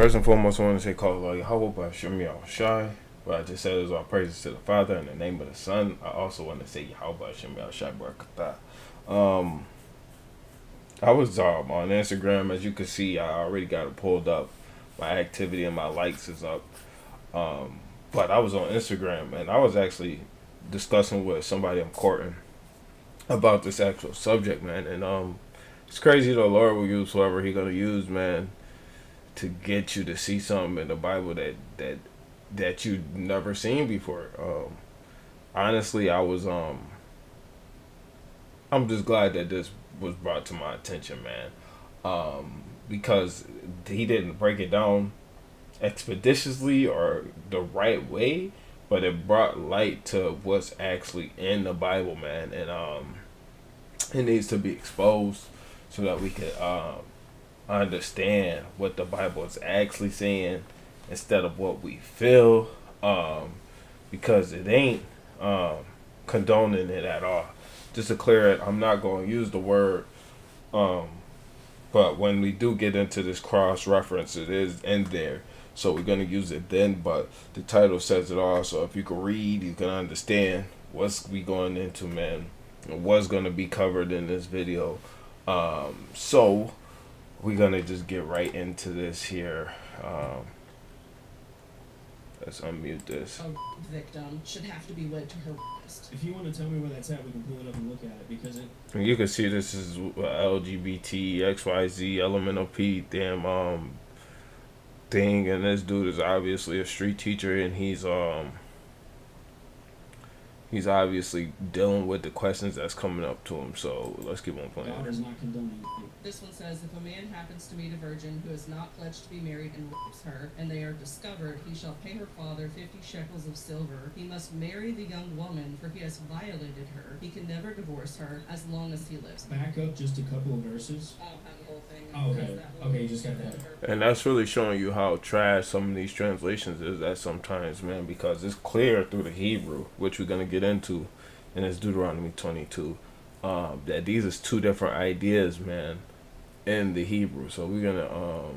First and foremost, I want to say, call Allah Yahweh by Shemi Al Shai. What I just said is all praises to the Father in the name of the Son. I also want to say Yahweh by Shemi Al Shai Barakatah. Um, I was on Instagram, as you can see. I already got it pulled up. My activity and my likes is up. But I was on Instagram and I was actually discussing with somebody I'm courting about this actual subject, man. And it's crazy the Lord will use whoever He gonna use, man, to get you to see something in the Bible that you never seen before. Honestly, I'm just glad that this was brought to my attention, man. Because he didn't break it down expeditiously or the right way, but it brought light to what's actually in the Bible, man. And it needs to be exposed so that we could understand what the Bible is actually saying instead of what we feel, because it ain't condoning it at all. Just to clear it, I'm not going to use the word, but when we do get into this cross reference, it is in there. So we're going to use it then, but the title says it all. So if you can read, you can understand what's we going into, man, and what's going to be covered in this video. So we're going to just get right into this here. Let's unmute this. A victim should have to be wed to her rapist. If you want to tell me where that's at, we can pull it up and look at it, because it... And you can see this is LGBT, XYZ, elemental P, damn, thing, and this dude is obviously a street teacher, and he's obviously dealing with the questions that's coming up to him. So let's keep on playing. God is not condoning it. This one says, if a man happens to meet a virgin who is not pledged to be married and rapes her, and they are discovered, he shall pay her father 50 shekels of silver. He must marry the young woman, for he has violated her. He can never divorce her as long as he lives. Back up just a couple of verses. I don't have the whole thing. Oh, okay. Okay, you just got that. And that's really showing you how trash some of these translations is at sometimes, man, because it's clear through the Hebrew, which we're gonna get into, and it's Deuteronomy 22, that these is two different ideas, man, in the Hebrew. So we're gonna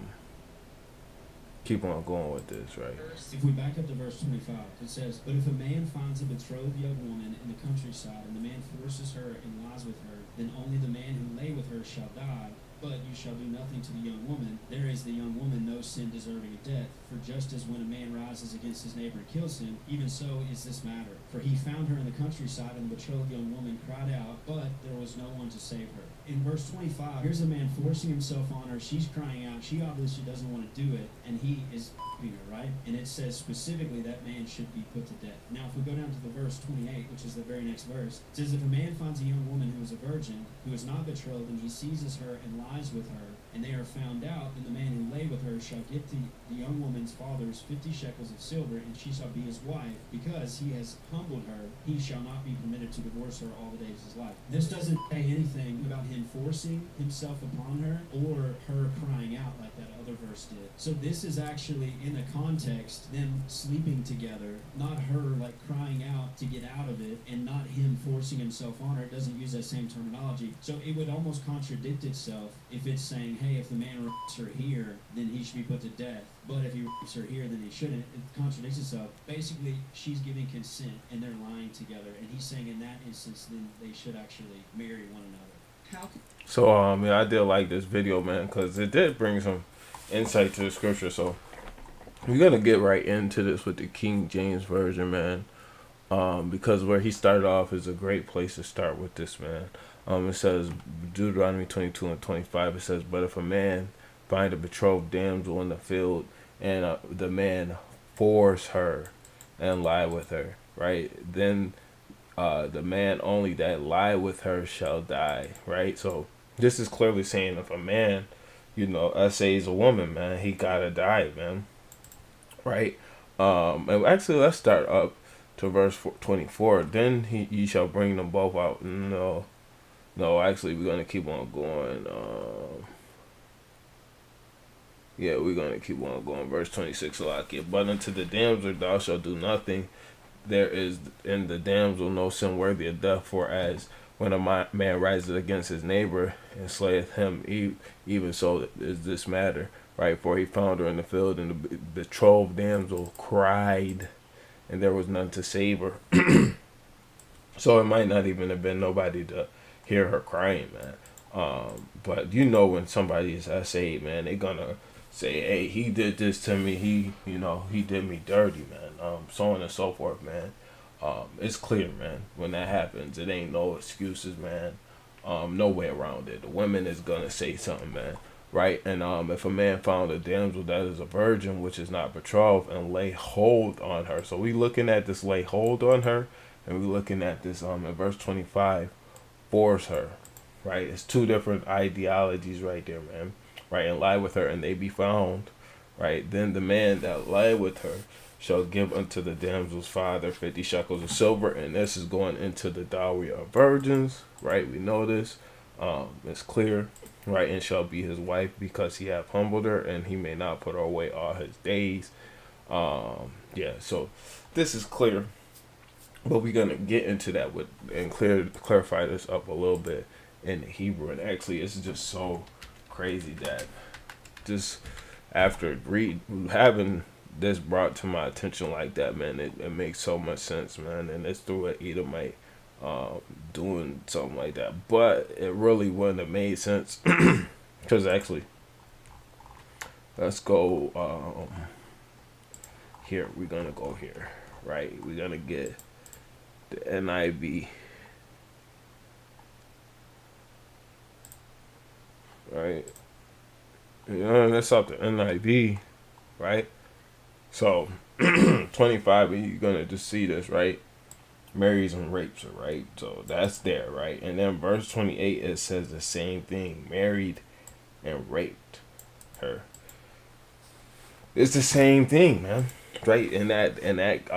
keep on going with this, right? If we back up to verse 25, it says, but if a man finds a betrothed young woman in the countryside, and the man forces her and lies with her, then only the man who lay with her shall die. But you shall do nothing to the young woman. There is the young woman no sin deserving of death. For just as when a man rises against his neighbor and kills him, even so is this matter. For he found her in the countryside, and the betrothed young woman cried out, but there was no one to save her. In verse 25, here's a man forcing himself on her. She's crying out. She obviously doesn't want to do it, and he is her, right? And it says specifically that man should be put to death. Now, if we go down to the verse 28, which is the very next verse, it says, if a man finds a young woman who is a virgin, who is not betrothed, and he seizes her and lies with her, and they are found out, then the man who lay with her shall get the young woman's father's 50 shekels of silver, and she shall be his wife. Because he has humbled her, he shall not be permitted to divorce her all the days of his life. This doesn't say anything about him forcing himself upon her, or her crying out like that other verse did. So this is actually, in the context, them sleeping together, not her like crying out to get out of it, and not him forcing himself on her. It doesn't use that same terminology. So it would almost contradict itself if it's saying, hey, if the man rapes her here, then he should be put to death. But if he rapes her here, then he shouldn't. It contradicts itself. Basically, she's giving consent, and they're lying together. And he's saying in that instance, then they should actually marry one another. So yeah, I did like this video, man, because it did bring some insight to the scripture. So we're gonna get right into this with the King James version, man, because where he started off is a great place to start with this, man. It says Deuteronomy 22 and 25. It says, but if a man find a betrothed damsel in the field, and the man force her and lie with her, right? Then the man only that lie with her shall die, right? So this is clearly saying if a man, let's say he's a woman, man, he gotta die, man, right? And actually, let's start up to verse 24. Then ye shall bring them both out. No, actually, we're gonna keep on going. Yeah, we're gonna keep on going. Verse 26, but unto the damsel thou shalt do nothing. There is in the damsel no sin worthy of death, for as when a man rises against his neighbor and slayeth him, even so is this matter. right? For he found her in the field, and the betrothed damsel cried, and there was none to save her. So it might not even have been nobody to hear her crying, man. But you know when somebody is saved, man, they gonna say, "Hey, he did this to me. He did me dirty, man." So on and so forth, man. It's clear, man. When that happens, it ain't no excuses, man. No way around it. The woman is gonna say something, man. Right? And if a man found a damsel that is a virgin, which is not betrothed, and lay hold on her. So we looking at this lay hold on her, and we looking at this in verse 25, force her. Right? It's two different ideologies right there, man. Right? And lie with her, and they be found. Right? Then the man that lie with her shall give unto the damsel's father 50 shekels of silver, and this is going into the dowry of virgins, right? We know this. It's clear, right? And shall be his wife, because he hath humbled her, and he may not put her away all his days. Yeah, so this is clear, but we're gonna get into that with and clarify this up a little bit in the Hebrew. And actually, it's just so crazy that just after having this brought to my attention like that, man, it makes so much sense, man. And it's through an Edomite doing something like that. But it really wouldn't have made sense. Because actually, let's go here. We're going to go here, right? We're going to get the NIV. Right? That's up to NIV, right? So, 25, and you're going to just see this, right? Marries and rapes her, right? So that's there, right? And then verse 28, it says the same thing. Married and raped her. It's the same thing, man. Right? In that NIV,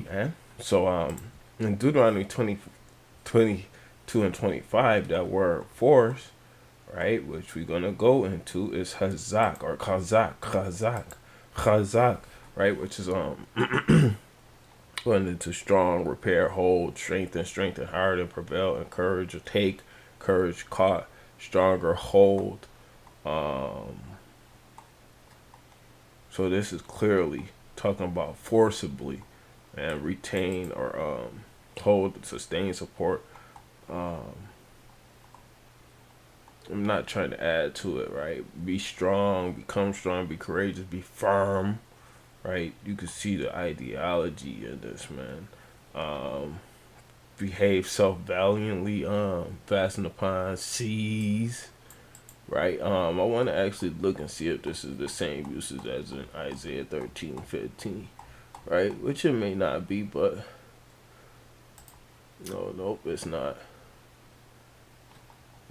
man. So in Deuteronomy 22 and 25, that word force, right, which we're gonna go into, is hazak or chazak, right, which is going into strong, repair, hold, strengthen, harden, prevail, encourage, or take, courage, caught, stronger, hold. So this is clearly talking about forcibly and retain or hold, sustain, support. I'm not trying to add to it, right? Be strong, become strong, be courageous, be firm, right? You can see the ideology in this, man. Behave self-valiantly, fasten upon, seize, right? I want to actually look and see if this is the same usage as in Isaiah 13:15, right? Which it may not be, but nope, it's not.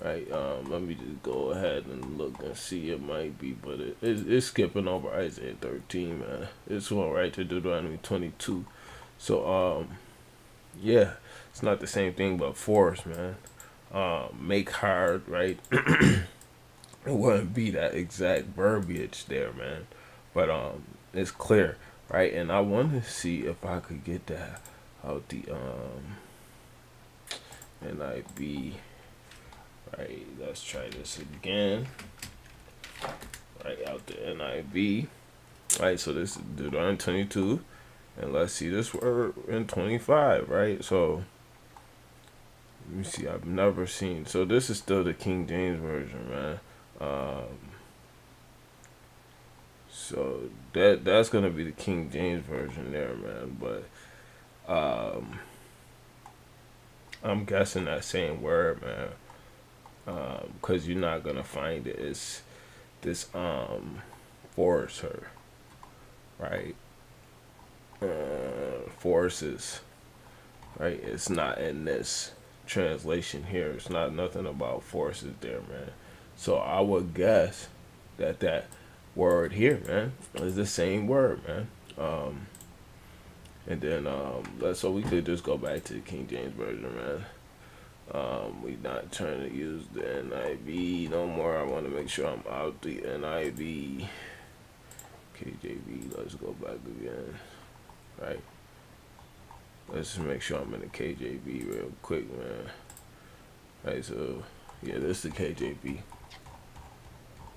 Right, let me just go ahead and look and see. It might be, but it's skipping over Isaiah 13, man. It's going right to Deuteronomy 22. So, yeah, it's not the same thing, but force, man. Make hard, right? It wouldn't be that exact verbiage there, man. But, it's clear, right? And I want to see if I could get that out the, NIV. Right, let's try this again. Right, out the NIV. Right, so this is Deuteronomy 22. And let's see this word in 25, right? So, let me see, I've never seen. So, this is still the King James Version, man. So, that's going to be the King James Version there, man. But, I'm guessing that same word, man. Because you're not gonna find it. It's this force her, right? Forces, right? It's not in this translation here. It's not nothing about forces there, man. So I would guess that word here, man, is the same word, man. And then so we could just go back to the King James Version, man. We not trying to use the NIV no more. I want to make sure I'm out the NIV. KJV, let's go back again. Right. Let's just make sure I'm in the KJV real quick, man. Right, so yeah, this is the KJV.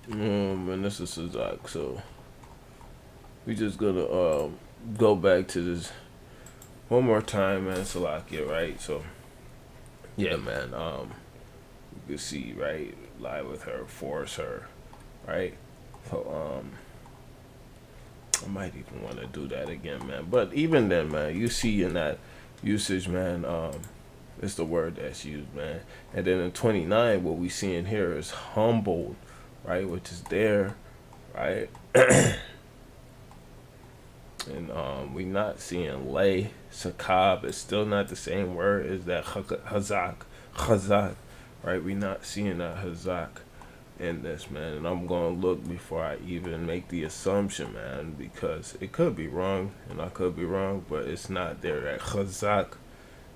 And this is Sazak, so we just gonna go back to this one more time, man. Salakia, right? So yeah, man. You can see, right, lie with her, force her, right? So I might even want to do that again, man. But even then, man, you see in that usage, man, it's the word that's used, man. And then in 29, what we see in here is humbled, right, which is there, right? And we not seeing lay, sakab. It's still not the same word as that chazak, right? We not seeing that hazak in this, man. And I'm gonna look before I even make the assumption, man, because it could be wrong and I could be wrong, but it's not there. That chazak,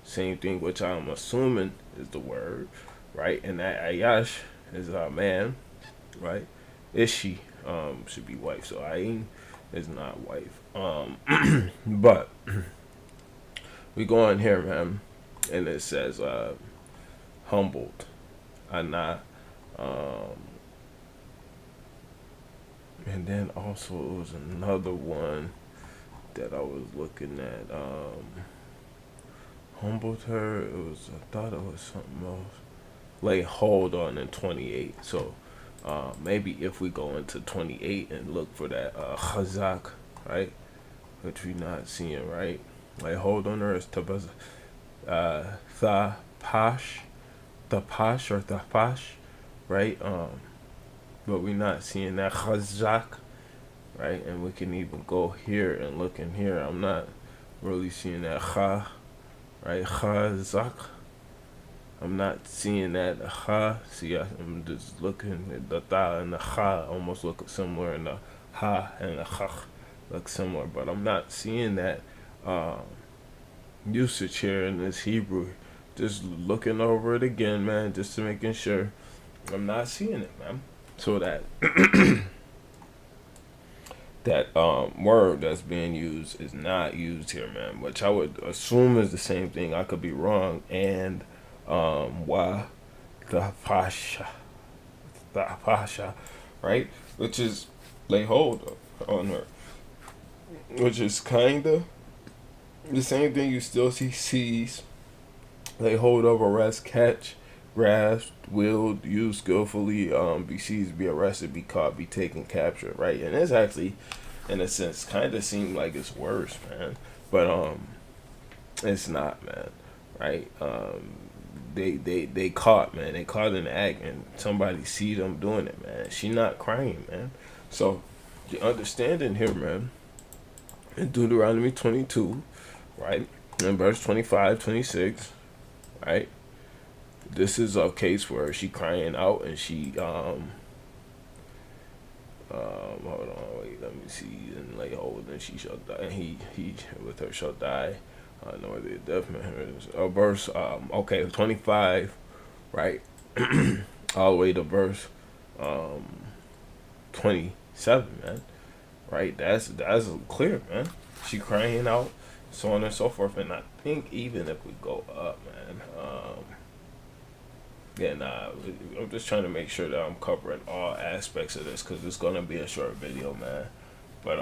same thing, which I'm assuming is the word, right? And that ayash is a man, right? Ishi should be wife, so ayin is not wife. But we go on here, man, and it says humbled, ana. And then also it was another one that I was looking at. Humbled her. It was, I thought it was something else. Lay hold on in 28. So maybe if we go into 28 and look for that chazak, right, which we not seeing, right. Lay hold on her is tabaz, thapash, tapash or tapash, right. But we not seeing that chazak, right? And we can even go here and look in here. I'm not really seeing that cha, right? Chazak. I'm not seeing that cha. See, I'm just looking at the ta and the cha almost look similar, and the ha and the chach look similar, but I'm not seeing that usage here in this Hebrew. Just looking over it again, man, just to making sure I'm not seeing it, man. So that that word that's being used is not used here, man. Which I would assume is the same thing. I could be wrong. And why the pasha, right? Which is lay hold on her, which is kinda the same thing. You still see seize, lay hold of, arrest, catch, grasped, willed, used skillfully, be seized, be arrested, be caught, be taken, captured, right? And it's actually, in a sense, kind of seemed like it's worse, man. But it's not, man, right? They caught, man. They caught in the act, and somebody see them doing it, man. She not crying, man. So the understanding here, man, in Deuteronomy 22, right, in verse 25, 26, right. This is a case where she crying out and she hold on, wait, let me see, and lay hold and she shall die, and he with her shall die. No, the death is a verse. Okay, 25, right, all the way to verse 27, man. Right, that's clear, man. She crying out, so on and so forth, and I think even if we go up, man. Yeah, nah, I'm just trying to make sure that I'm covering all aspects of this because it's gonna be a short video, man. But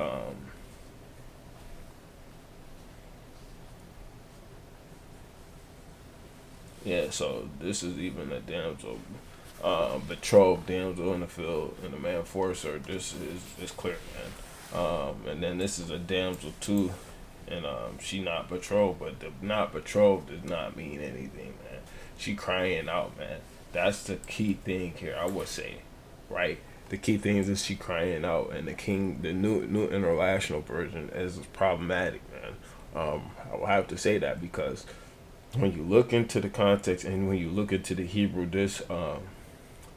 yeah. So this is even a damsel, betrothed damsel in the field, and the man forced her. This is clear, man. And then this is a damsel too, and she not betrothed, but the not betrothed does not mean anything, man. She crying out, man. That's the key thing here, I would say, right? The key thing is she crying out, and the new international version is problematic, man. I will have to say that because when you look into the context and when you look into the Hebrew, this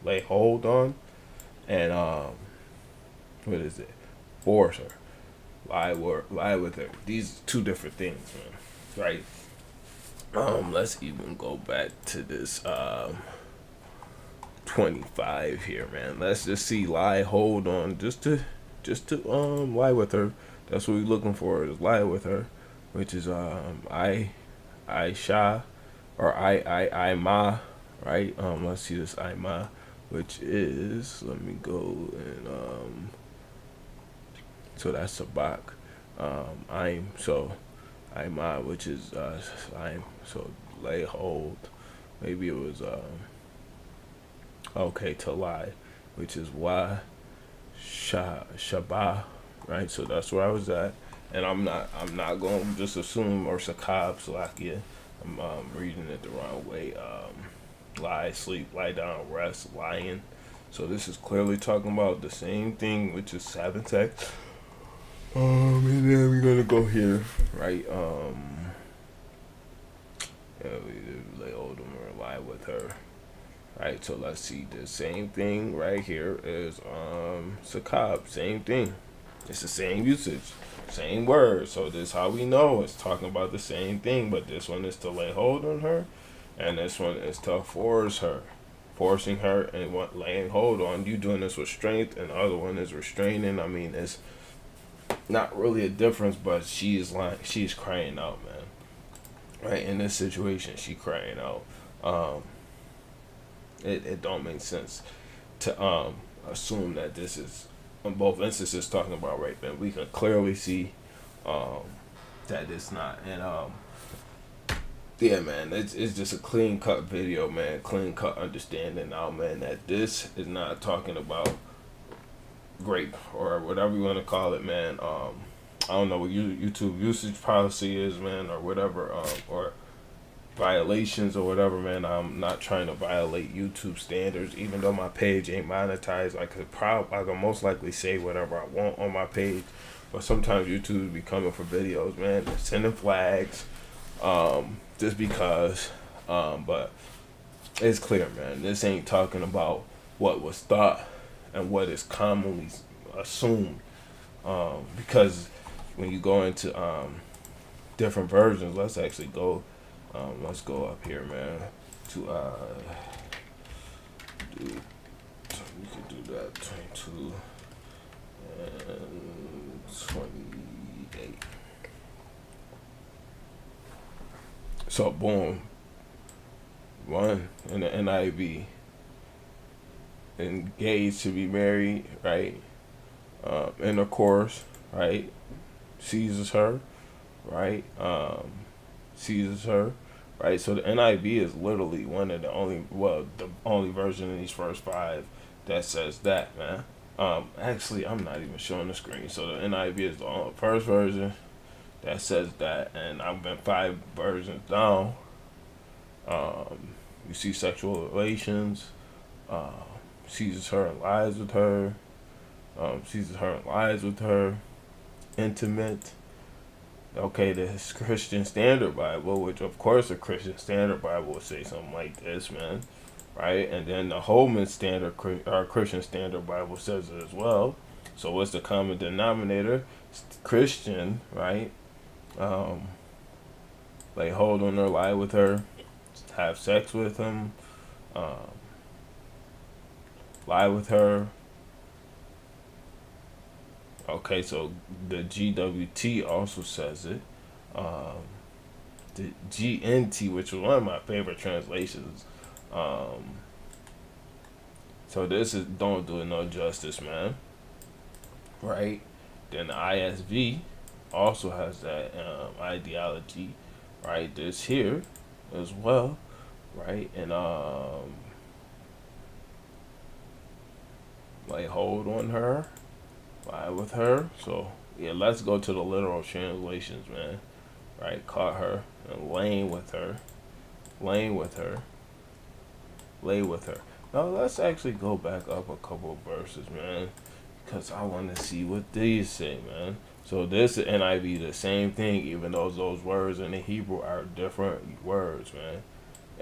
lay hold on and what is it? Force her, lie with her. These are two different things, man. Right? Let's even go back to this 25 here, man. Let's just see lie hold on just to lie with her. That's what we're looking for, is lie with her, which is I sha or I ma, right? Let's see this I ma, which is, let me go and so that's sabak. I'm so I'm which is I'm so lay hold. Maybe it was okay to lie, which is why Shabbat, right? So that's where I was at, and I'm not going to just assume or sakab salakia. I'm reading it the wrong way. Lie, sleep, lie down, rest, lying. So this is clearly talking about the same thing, which is Sabbath sex. And then we're gonna go here, right? Yeah, we lay hold on her, lie with her. Right, so let's see. The same thing right here is sakab, same thing. It's the same usage, same word. So this how we know it's talking about the same thing, but this one is to lay hold on her, and this one is to force her, forcing her, and what laying hold on. You doing this with strength, and the other one is restraining. I mean, it's not really a difference, but she's crying out, man. Right, in this situation, she crying out. It don't make sense to assume that this is on both instances talking about rape, and we can clearly see that it's not. And yeah, man, it's just a clean cut video, man, clean cut understanding now, man, that this is not talking about rape or whatever you want to call it, man. I don't know what YouTube usage policy is, man, or whatever, or violations or whatever, man. I'm not trying to violate YouTube standards, even though my page ain't monetized. I could most likely say whatever I want on my page, but sometimes YouTube be coming for videos, man. They're sending flags, just because. But it's clear, man. This ain't talking about what was thought and what is commonly assumed, because when you go into different versions, let's actually go. Let's go up here, man. To we could do that 22 and 28. So boom, one in the NIV, engaged to be married, right? Intercourse, right? Seizes her, right? Seizes her. Right, so the NIV is literally one of the only version in these first five that says that, man. Actually, I'm not even showing the screen. So the NIV is the first version that says that, and I've been 5 versions down. You see sexual relations, seizes her and lies with her, seizes her and lies with her, intimate. Okay, the Christian Standard Bible, which of course a Christian Standard Bible would say something like this, man, right? And then the Holman Standard, our Christian Standard Bible says it as well. So what's the common denominator? It's Christian, right? Lay hold on her, lie with her, have sex with him, lie with her. Okay, so the GWT also says it. The GNT, which was one of my favorite translations. So this is don't do it no justice, man. Right? Then the ISV also has that ideology, right? This here as well, right? And like hold on her. Lie with her. So yeah, let's go to the literal translations, man. Right, caught her and laying with her, laying with her, lay with her. Now let's actually go back up a couple of verses, man, because I want to see what these say, man. So this NIV the same thing, even though those words in the Hebrew are different words, man.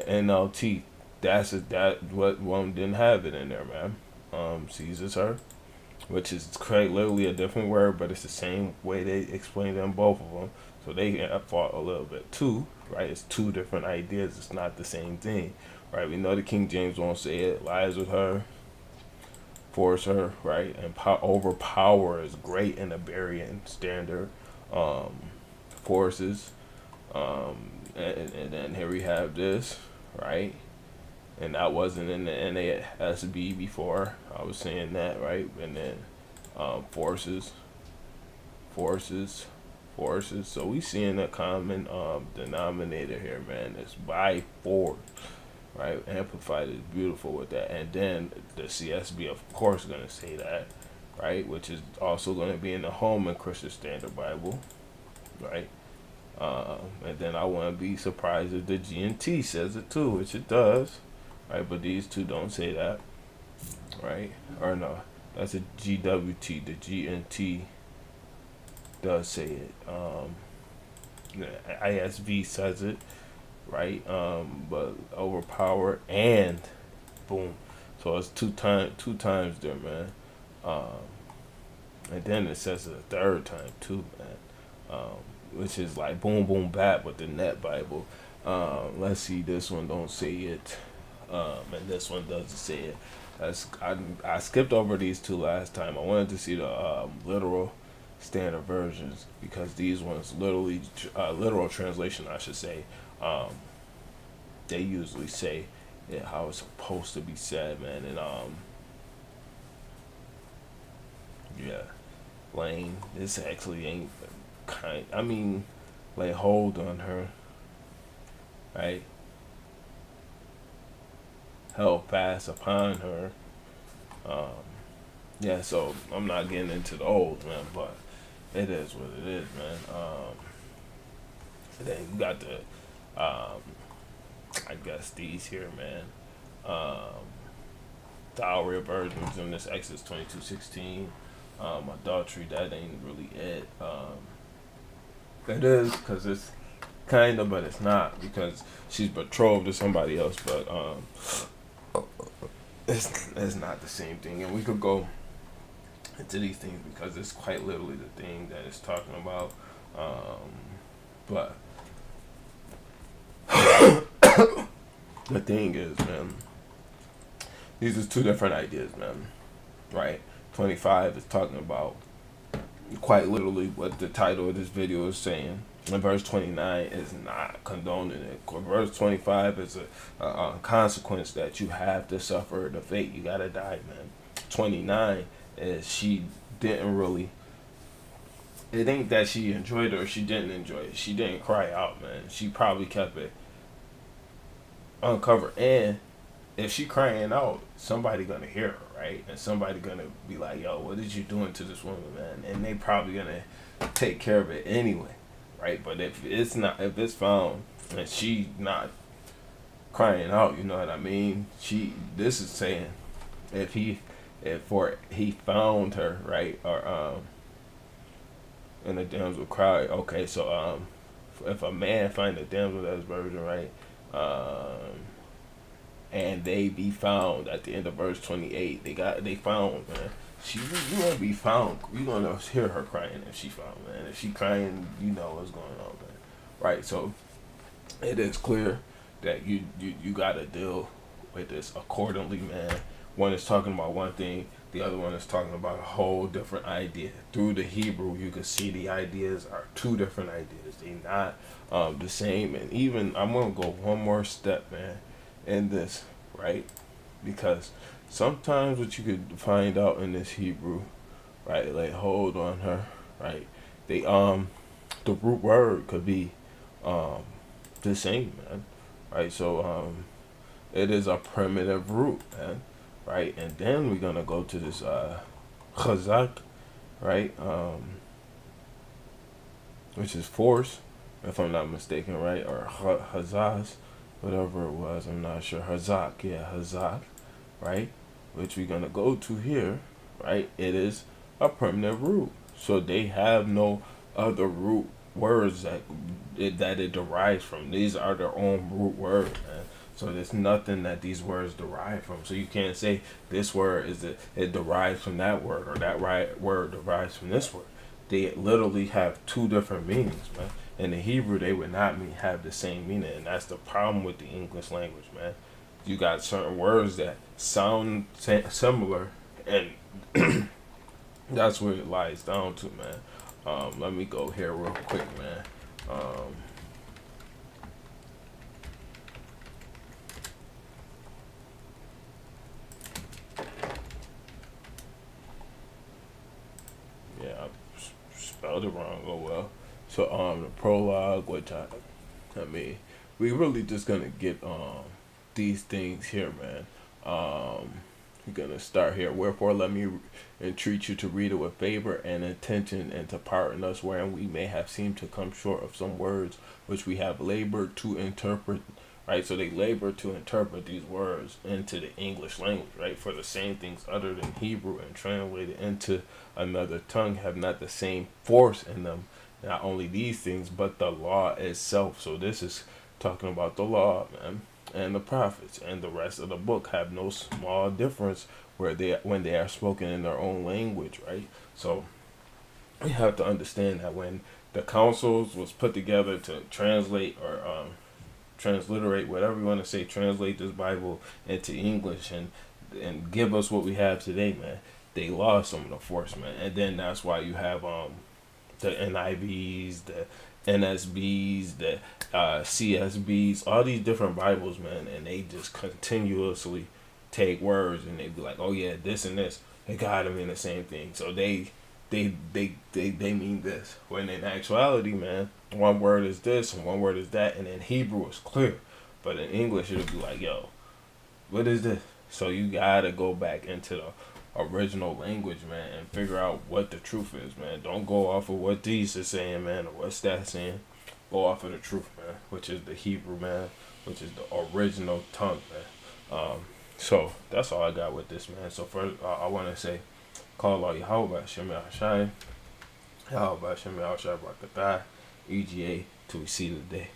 NLT, that what one didn't have it in there, man. Seizes her, which is literally a different word, but it's the same way they explain them, both of them. So they fought a little bit too, right? It's 2 different ideas. It's not the same thing, right? We know the King James won't say it. Lies with her, force her, right? And overpower is great in the Berean standard. Forces. And then here we have this, right? and that wasn't in the NASB before. I was saying that, right? And then forces, forces, forces. So we seeing a common denominator here, man. It's by force, right? Amplified is beautiful with that. And then the CSB, of course, gonna say that, right? Which is also gonna be in the Holman Christian Standard Bible, right? And then I wouldn't be surprised if the G&T says it too, which it does, right? But these two don't say that, right? Or no, that's a GWT. The G&T does say it. The ISV says it, right? But overpower and boom. So it's two times there, man. And then it says it a third time too, man. Which is like boom boom bap with the Net Bible. Let's see, this one don't say it, and this one doesn't say it. I skipped over these two last time. I wanted to see the literal standard versions because these ones literally literal translation, I should say. They usually say it how it's supposed to be said, man, and yeah, Lane. This actually ain't kind. I mean, lay hold on her, right? Held fast upon her. Yeah, so I'm not getting into the old, man, but it is what it is, man. And then you got the, I guess these here, man. Dowry virgins in this Exodus 22:16. Adultery, that ain't really it. It is because it's kind of, but it's not because she's betrothed to somebody else. But it's not the same thing, and we could go into these things because it's quite literally the thing that it's talking about. But the thing is, man, these are two different ideas, man. Right? 25 is talking about quite literally what the title of this video is saying. And verse 29 is not condoning it. Verse 25 is a consequence that you have to suffer the fate. You gotta die, man. 29 is she didn't really. It ain't that she enjoyed it or she didn't enjoy it. She didn't cry out, man. She probably kept it uncovered. And if she crying out, somebody gonna hear her, right? And somebody gonna be like, "Yo, what did you doing to this woman, man?" And they probably gonna take care of it anyway, right? But if it's found and she not crying out, you know what I mean? This is saying if he found her, right, or and the damsel cried. Okay, so if a man find a damsel that's virgin, right, and they be found at the end of verse 28, they found, man. You gonna be found. You gonna hear her crying if she found, man. If she crying, you know what's going on, man. Right. So it is clear that you gotta deal with this accordingly, man. One is talking about one thing, the other one is talking about a whole different idea. Through the Hebrew, you can see the ideas are two different ideas. They not the same. And even I'm gonna go one more step, man, in this, right? Because sometimes what you could find out in this Hebrew, right, like hold on her, right? They the root word could be the same, man. Right? So it is a primitive root, man. Right? And then we're gonna go to this chazak, right? Which is force, if I'm not mistaken, right? Or hazaz, whatever it was, I'm not sure. Hazak, yeah, hazak, right? Which we're gonna go to here, right? It is a primitive root, so they have no other root words that it derives from. These are their own root words, man. So there's nothing that these words derive from. So you can't say this word it derives from that word or that word derives from this word. They literally have two different meanings, man. In the Hebrew, they would not have the same meaning, and that's the problem with the English language, man. You got certain words that sound similar, and that's where it lies down to, man. Let me go here real quick, man. spelled it wrong. Oh well. So the prologue, which I mean, we really just gonna get these things here, man. We're gonna start here. Wherefore, let me entreat you to read it with favor and attention, and to pardon us wherein we may have seemed to come short of some words which we have labored to interpret. Right, so they labor to interpret these words into the English language, right? For the same things uttered in Hebrew and translated into another tongue have not the same force in them. Not only these things, but the law itself. So this is talking about the law, man, and the prophets and the rest of the book have no small difference where they when they are spoken in their own language, right? So we have to understand that when the councils was put together to translate or transliterate, whatever you want to say, translate this Bible into English and give us what we have today, man. They lost some of the force, man, and then that's why you have the NIVs, the NSBs, the CSBs, all these different Bibles, man, and they just continuously take words and they be like, oh yeah, this and this, they got them in the same thing. So they mean this. When in actuality, man, one word is this and one word is that, and in Hebrew it's clear, but in English it'll be like, yo, what is this? So you gotta go back into the original language, man, and figure out what the truth is, man. Don't go off of what these is saying, man, or what's that saying. Go off of the truth, man, which is the Hebrew, man, which is the original tongue, man. So that's all I got with this, man. So first, I want to say, call all Yahweh, Shemi Ashai, Yahweh, Shemi Ashai, Barakatah, EGA, till we see the day.